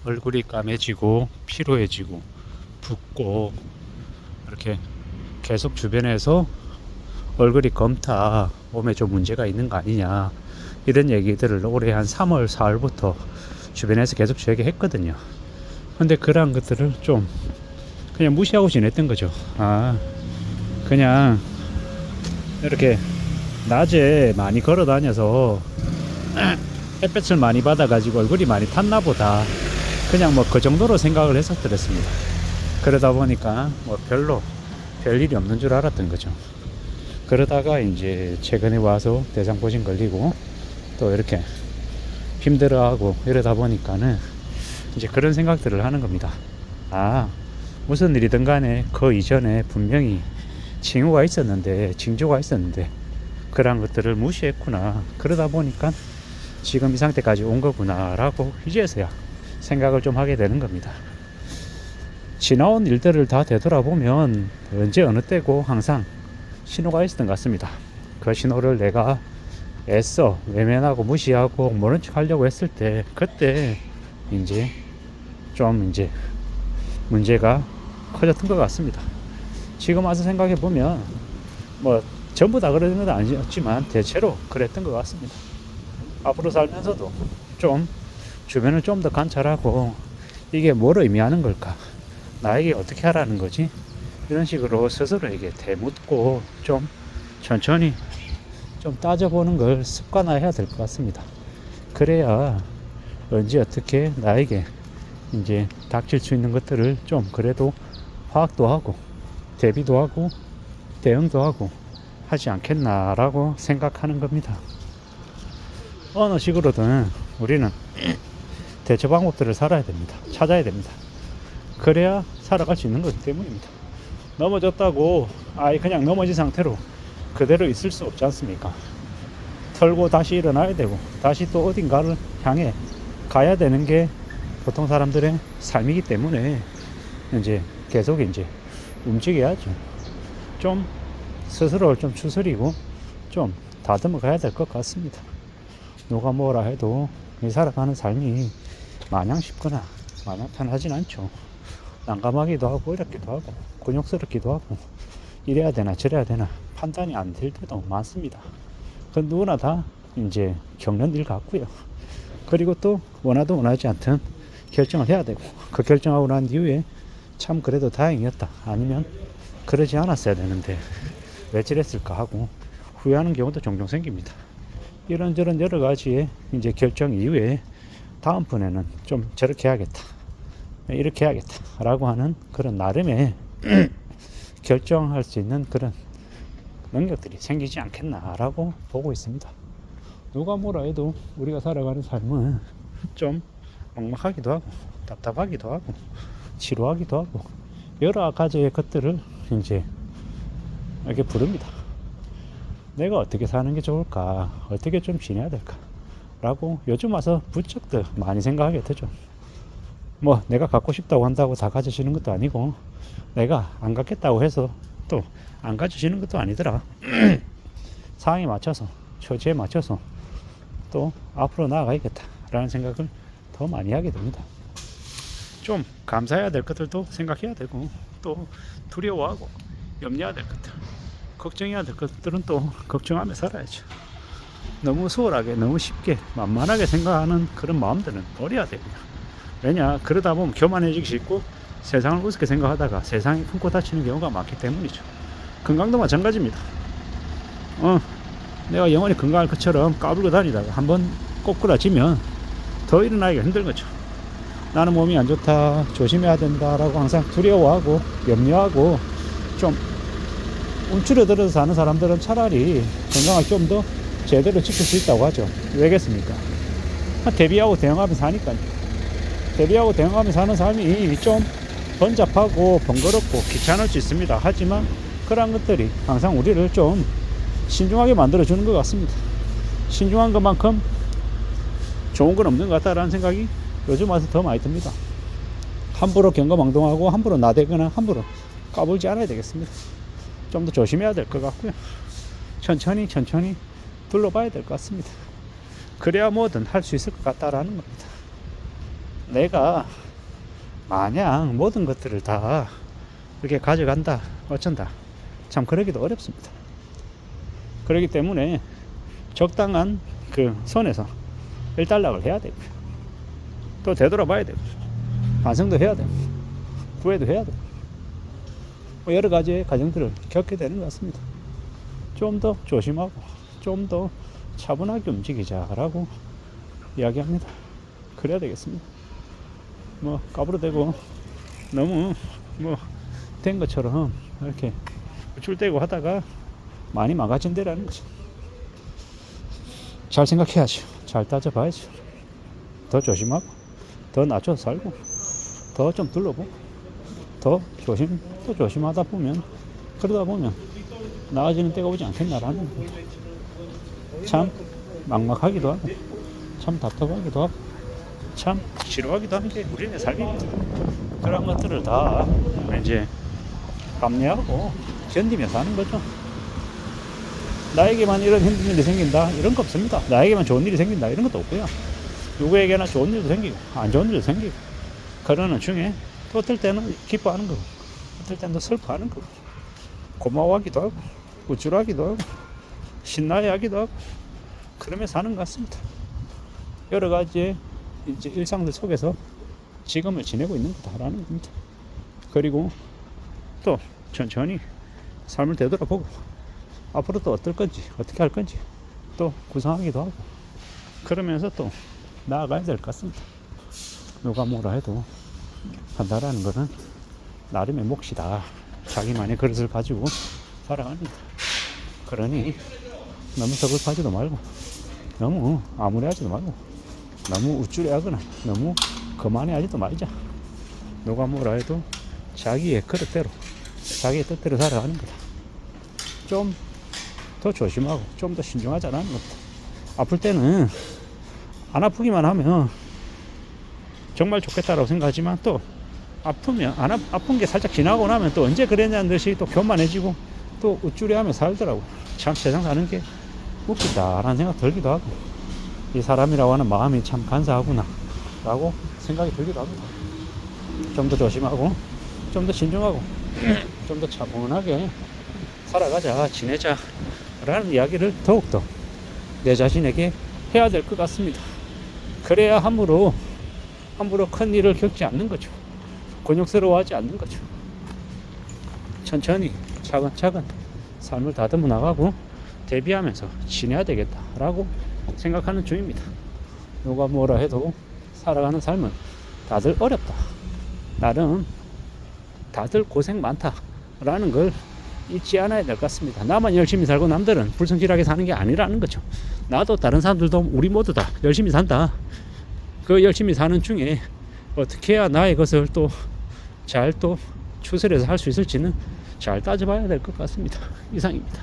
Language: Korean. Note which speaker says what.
Speaker 1: 얼굴이 까매지고 피로해지고 붓고 이렇게 계속 주변에서 얼굴이 검다, 몸에 좀 문제가 있는 거 아니냐, 이런 얘기들을 올해 한 3월 4월부터 주변에서 계속 저에게 했거든요. 근데 그러한 것들을 좀 그냥 무시하고 지냈던 거죠. 그냥 이렇게 낮에 많이 걸어 다녀서 햇볕을 많이 받아가지고 얼굴이 많이 탔나 보다, 그냥 뭐 그 정도로 생각을 했었더랬습니다. 그러다 보니까 뭐 별로 별일이 없는 줄 알았던 거죠. 그러다가 이제 최근에 와서 대장포진 걸리고 또 이렇게 힘들어하고 이러다 보니까는 이제 그런 생각들을 하는 겁니다. 무슨 일이든 간에 그 이전에 분명히 징후가 있었는데, 징조가 있었는데 그런 것들을 무시했구나, 그러다 보니까 지금 이 상태까지 온 거구나 라고 이제서야 생각을 좀 하게 되는 겁니다. 지나온 일들을 다 되돌아보면 언제 어느 때고 항상 신호가 있었던 것 같습니다. 그 신호를 내가 애써 외면하고 무시하고 모른 척 하려고 했을 때, 그때 이제 문제가 커졌던 것 같습니다. 지금 와서 생각해 보면 뭐 전부 다 그런 건 아니었지만 대체로 그랬던 것 같습니다. 앞으로 살면서도 좀 주변을 좀 더 관찰하고 이게 뭘 의미하는 걸까, 나에게 어떻게 하라는 거지, 이런 식으로 스스로에게 되묻고 좀 천천히 좀 따져보는 걸 습관화해야 될 것 같습니다. 그래야 언제 어떻게 나에게 이제 닥칠 수 있는 것들을 좀 그래도 파악도 하고 대비도 하고 대응도 하고 하지 않겠나라고 생각하는 겁니다. 어느 식으로든 우리는 대처 방법들을 찾아야 됩니다. 그래야 살아갈 수 있는 것 때문입니다. 넘어졌다고 그냥 넘어진 상태로 그대로 있을 수 없지 않습니까? 털고 다시 일어나야 되고 다시 또 어딘가를 향해 가야 되는 게 보통 사람들의 삶이기 때문에 이제 계속 움직여야죠. 좀 스스로를 좀 추스리고 좀 다듬어 가야 될 것 같습니다. 누가 뭐라 해도 이 살아가는 삶이 마냥 쉽거나 마냥 편하진 않죠. 난감하기도 하고 어렵기도 하고 곤욕스럽기도 하고 이래야 되나 저래야 되나 판단이 안 될 때도 많습니다. 그건 누구나 다 이제 겪는 일 같고요. 그리고 또 원하든 원하지 않든 결정을 해야 되고, 그 결정하고 난 이후에 참 그래도 다행이었다, 아니면 그러지 않았어야 되는데 왜 저랬을까 하고 후회하는 경우도 종종 생깁니다. 이런저런 여러 가지의 이제 결정 이후에 다음번에는 좀 저렇게 해야겠다, 이렇게 해야겠다 라고 하는 그런 나름의 결정할 수 있는 그런 능력들이 생기지 않겠나 라고 보고 있습니다. 누가 뭐라 해도 우리가 살아가는 삶은 좀 막막하기도 하고 답답하기도 하고 지루하기도 하고 여러 가지의 것들을 이제 이렇게 부릅니다. 내가 어떻게 사는 게 좋을까, 어떻게 좀 지내야 될까 라고 요즘 와서 부쩍 더 많이 생각하게 되죠. 뭐 내가 갖고 싶다고 한다고 다 가져지는 것도 아니고, 내가 안 갖겠다고 해서 또 안 가져지는 것도 아니더라. 상황에 맞춰서, 처지에 맞춰서 또 앞으로 나아가야겠다 라는 생각을 더 많이 하게 됩니다. 좀 감사해야 될 것들도 생각해야 되고, 또 두려워하고 염려해야 될 것들, 걱정해야 될 것들은 또 걱정하며 살아야죠. 너무 수월하게, 너무 쉽게, 만만하게 생각하는 그런 마음들은 버려야 되고요. 왜냐, 그러다 보면 교만해지기 쉽고 세상을 우습게 생각하다가 세상이 품고 다치는 경우가 많기 때문이죠. 건강도 마찬가지입니다. 내가 영원히 건강할 것처럼 까불고 다니다가 한번 꼬꾸라지면 더 일어나기가 힘든 거죠. 나는 몸이 안 좋다, 조심해야 된다라고 항상 두려워하고 염려하고 좀 움츠러들어서 사는 사람들은 차라리 건강을 좀 더 제대로 지킬 수 있다고 하죠. 왜겠습니까? 대비하고 대응하면서 사니까요. 대비하고 대응하면서 사는 삶이 좀 번잡하고 번거롭고 귀찮을 수 있습니다. 하지만 그런 것들이 항상 우리를 좀 신중하게 만들어주는 것 같습니다. 신중한 것만큼 좋은 건 없는 것 같다라는 생각이 요즘 와서 더 많이 듭니다. 함부로 경거망동하고 함부로 나대거나 함부로 까불지 않아야 되겠습니다. 좀 더 조심해야 될 것 같고요. 천천히 둘러봐야 될 것 같습니다. 그래야 뭐든 할 수 있을 것 같다라는 겁니다. 내가 마냥 모든 것들을 다 이렇게 가져간다, 어쩐다. 참 그러기도 어렵습니다. 그렇기 때문에 적당한 그 선에서 일단락을 해야 되고요. 또 되돌아봐야 되고, 반성도 해야 되고, 후회도 해야 되고, 뭐 여러 가지의 과정들을 겪게 되는 것 같습니다. 좀 더 조심하고, 좀 더 차분하게 움직이자라고 이야기합니다. 그래야 되겠습니다. 뭐 까부러대고 너무 뭐 된 것처럼 이렇게 우쭐대고 하다가 많이 망가진다라는 거죠. 잘 생각해야죠. 잘 따져봐야죠. 더 조심하고, 더 낮춰서 살고, 더 좀 둘러보고, 더 조심하다 보면, 그러다 보면 나아지는 때가 오지 않겠나라는 겁니다. 참 막막하기도 하고, 참 답답하기도 하고, 참 싫어하기도 하는 게 우리의 삶입니다. 그런 것들을 다 이제 감내하고 견디며 사는 거죠. 나에게만 이런 힘든 일이 생긴다 이런 거 없습니다. 나에게만 좋은 일이 생긴다 이런 것도 없고요. 누구에게나 좋은 일도 생기고 안 좋은 일도 생기고, 그러는 중에 또 어떨 때는 기뻐하는 거고, 어떨 때는 또 슬퍼하는 거고, 고마워하기도 하고, 우쭐하기도 하고, 신나해하기도 하고, 그러며 사는 것 같습니다. 여러 가지의 이제 일상들 속에서 지금을 지내고 있는 거다라는 겁니다. 그리고 또 천천히 삶을 되돌아보고, 앞으로 또 어떨 건지, 어떻게 할 건지 또 구상하기도 하고, 그러면서 또 나아가야 될 것 같습니다. 누가 뭐라 해도 한다라는 것은 나름의 몫이다. 자기만의 그릇을 가지고 살아갑니다. 그러니 너무 서글퍼하지도 말고, 너무 암울해하지도 말고, 너무 우쭐해하거나 너무 거만해하지도 말자. 누가 뭐라 해도 자기의 그릇대로, 자기의 뜻대로 살아가는 거다. 좀 더 조심하고 좀 더 신중하자라는 겁니다. 아플 때는 안 아프기만 하면 정말 좋겠다라고 생각하지만, 또 아프면 아픈 게 살짝 지나고 나면 또 언제 그랬냐는 듯이 또 교만해지고 또 우쭐해하며 살더라고. 참 세상 사는 게 웃기다라는 생각 들기도 하고, 이 사람이라고 하는 마음이 참 간사하구나 라고 생각이 들기도 합니다. 좀 더 조심하고 좀 더 신중하고 좀 더 차분하게 살아가자, 지내자 라는 이야기를 더욱더 내 자신에게 해야 될 것 같습니다. 그래야 함부로 큰 일을 겪지 않는 거죠. 곤욕스러워하지 않는 거죠. 천천히 차근차근 삶을 다듬어 나가고 대비하면서 지내야 되겠다라고 생각하는 중입니다. 누가 뭐라 해도 살아가는 삶은 다들 어렵다, 나름 다들 고생 많다라는 걸 잊지 않아야 될 것 같습니다. 나만 열심히 살고 남들은 불성실하게 사는 게 아니라는 거죠. 나도 다른 사람들도 우리 모두 다 열심히 산다. 그 열심히 사는 중에 어떻게 해야 나의 것을 또 잘 또 추스려서 할 수 있을지는 잘 따져봐야 될 것 같습니다. 이상입니다.